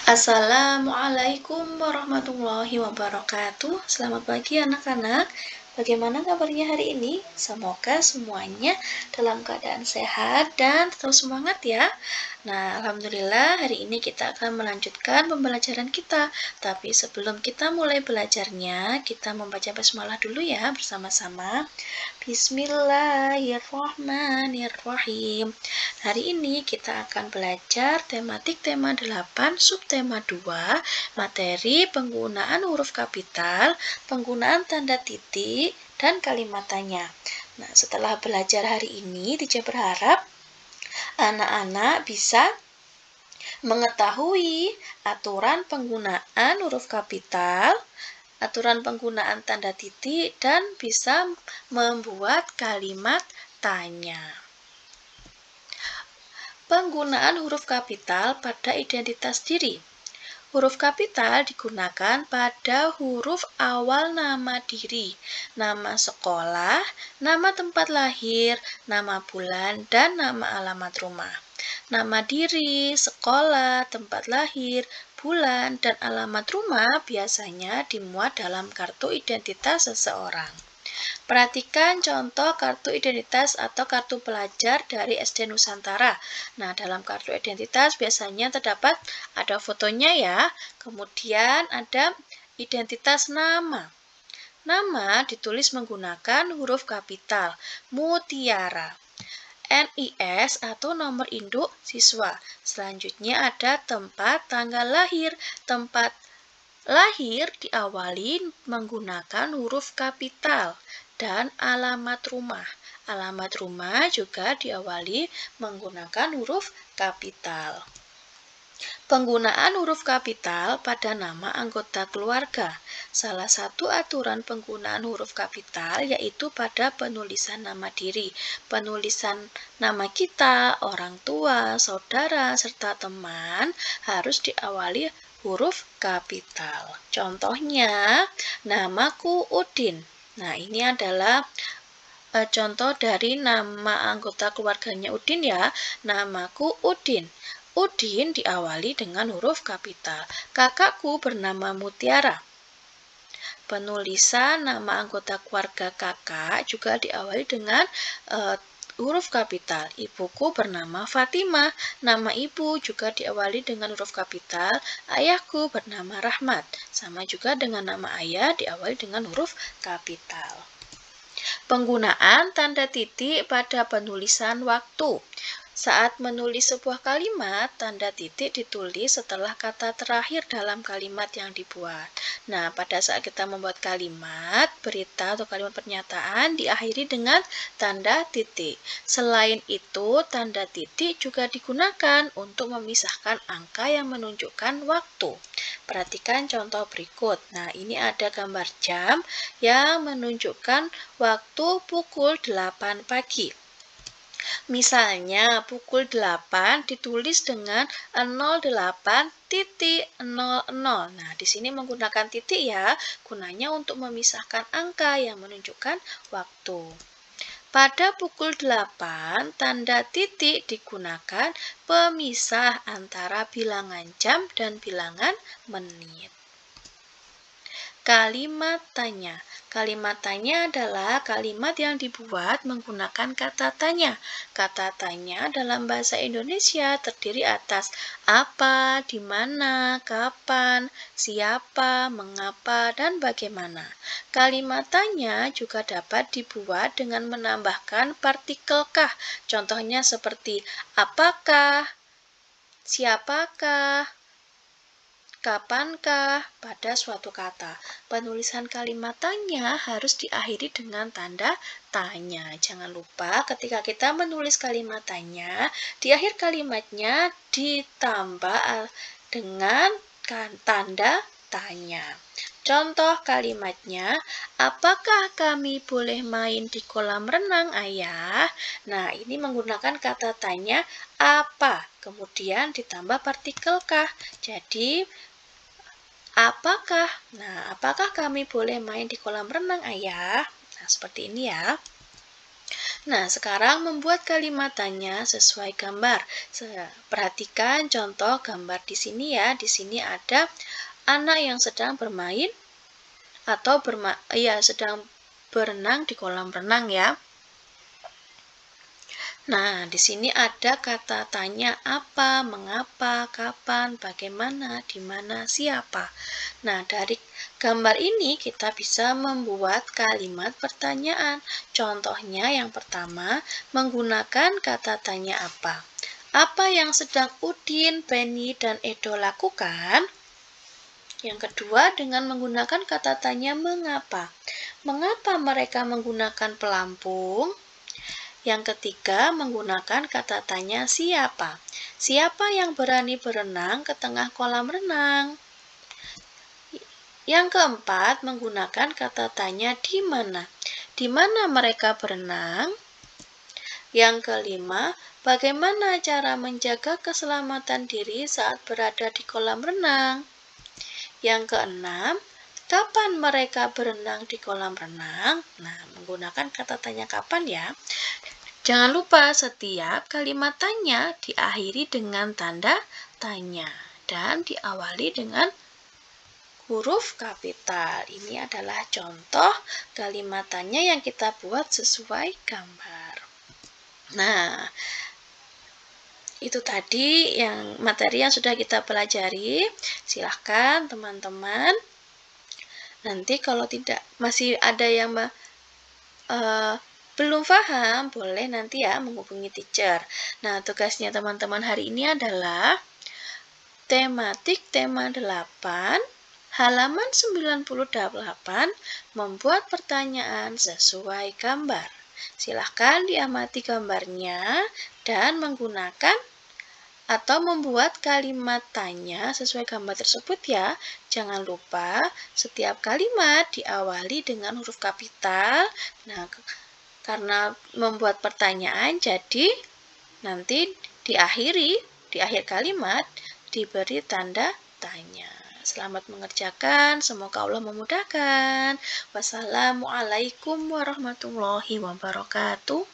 Assalamualaikum warahmatullahi wabarakatuh. Selamat pagi anak-anak. Bagaimana kabarnya hari ini? Semoga semuanya dalam keadaan sehat dan tetap semangat ya. Nah, alhamdulillah hari ini kita akan melanjutkan pembelajaran kita. Tapi sebelum kita mulai belajarnya, kita membaca basmalah dulu ya bersama-sama. Bismillahirrahmanirrahim. Hari ini kita akan belajar tematik tema 8, subtema 2, materi penggunaan huruf kapital, penggunaan tanda titik, dan kalimat tanya. Nah, setelah belajar hari ini, Tica berharap anak-anak bisa mengetahui aturan penggunaan huruf kapital, aturan penggunaan tanda titik, dan bisa membuat kalimat tanya. Penggunaan huruf kapital pada identitas diri. Huruf kapital digunakan pada huruf awal nama diri, nama sekolah, nama tempat lahir, nama bulan, dan nama alamat rumah. Nama diri, sekolah, tempat lahir, bulan, dan alamat rumah biasanya dimuat dalam kartu identitas seseorang. Perhatikan contoh kartu identitas atau kartu pelajar dari SD Nusantara. Nah, dalam kartu identitas biasanya terdapat ada fotonya ya. Kemudian ada identitas nama. Nama ditulis menggunakan huruf kapital, Mutiara. NIS atau nomor induk siswa. Selanjutnya ada tempat tanggal lahir. Tempat lahir diawali menggunakan huruf kapital. Dan alamat rumah. Alamat rumah juga diawali menggunakan huruf kapital. Penggunaan huruf kapital pada nama anggota keluarga. Salah satu aturan penggunaan huruf kapital yaitu pada penulisan nama diri. Penulisan nama kita, orang tua, saudara, serta teman harus diawali huruf kapital. Contohnya, namaku Udin. Nah, ini adalah contoh dari nama anggota keluarganya Udin ya. Namaku Udin. Udin diawali dengan huruf kapital. Kakakku bernama Mutiara. Penulisan nama anggota keluarga kakak juga diawali dengan huruf kapital. Ibuku bernama Fatimah. Nama ibu juga diawali dengan huruf kapital. Ayahku bernama Rahmat. Sama juga dengan nama ayah diawali dengan huruf kapital. Penggunaan tanda titik pada penulisan waktu. Saat menulis sebuah kalimat, tanda titik ditulis setelah kata terakhir dalam kalimat yang dibuat. Nah, pada saat kita membuat kalimat, berita atau kalimat pernyataan diakhiri dengan tanda titik. Selain itu, tanda titik juga digunakan untuk memisahkan angka yang menunjukkan waktu. Perhatikan contoh berikut. Nah, ini ada gambar jam yang menunjukkan waktu pukul 8 pagi. Misalnya, pukul 8 ditulis dengan 08.00. Nah, di sini menggunakan titik ya, gunanya untuk memisahkan angka yang menunjukkan waktu. Pada pukul 8, tanda titik digunakan pemisah antara bilangan jam dan bilangan menit. Kalimat tanya. Kalimat tanya adalah kalimat yang dibuat menggunakan kata tanya. Kata tanya dalam bahasa Indonesia terdiri atas apa, di mana, kapan, siapa, mengapa, dan bagaimana. Kalimat tanya juga dapat dibuat dengan menambahkan partikel kah. Contohnya seperti apakah, siapakah, kapankah pada suatu kata. Penulisan kalimat tanya harus diakhiri dengan tanda tanya. Jangan lupa ketika kita menulis kalimat tanya, di akhir kalimatnya ditambah dengan tanda tanya. Contoh kalimatnya, apakah kami boleh main di kolam renang, Ayah? Nah, ini menggunakan kata tanya apa, kemudian ditambah partikel kah. Jadi, apakah? Nah, apakah kami boleh main di kolam renang, Ayah? Nah, seperti ini ya. Nah, sekarang membuat kalimat tanya sesuai gambar. Perhatikan contoh gambar di sini ya. Di sini ada anak yang sedang bermain atau sedang berenang di kolam renang ya. Nah, di sini ada kata tanya apa, mengapa, kapan, bagaimana, di mana, siapa. Nah, dari gambar ini kita bisa membuat kalimat pertanyaan. Contohnya yang pertama, menggunakan kata tanya apa. Apa yang sedang Udin, Penny, dan Edo lakukan? Yang kedua, dengan menggunakan kata tanya mengapa. Mengapa mereka menggunakan pelampung? Yang ketiga, menggunakan kata tanya siapa. Siapa yang berani berenang ke tengah kolam renang? Yang keempat, menggunakan kata tanya di mana. Di mana mereka berenang? Yang kelima, bagaimana cara menjaga keselamatan diri saat berada di kolam renang? Yang keenam, kapan mereka berenang di kolam renang? Nah, menggunakan kata tanya kapan ya. Jangan lupa setiap kalimat tanya diakhiri dengan tanda tanya dan diawali dengan huruf kapital. Ini adalah contoh kalimat tanya yang kita buat sesuai gambar. Nah, itu tadi materi yang sudah kita pelajari. Silahkan teman-teman. Nanti kalau masih ada yang belum paham, boleh nanti ya menghubungi teacher. Nah, tugasnya teman-teman hari ini adalah tematik tema 8, halaman 98, membuat pertanyaan sesuai gambar. Silahkan diamati gambarnya dan menggunakan atau membuat kalimat tanya sesuai gambar tersebut ya. Jangan lupa setiap kalimat diawali dengan huruf kapital. Nah, karena membuat pertanyaan, jadi nanti di akhir kalimat diberi tanda tanya. Selamat mengerjakan, semoga Allah memudahkan. Wassalamualaikum warahmatullahi wabarakatuh.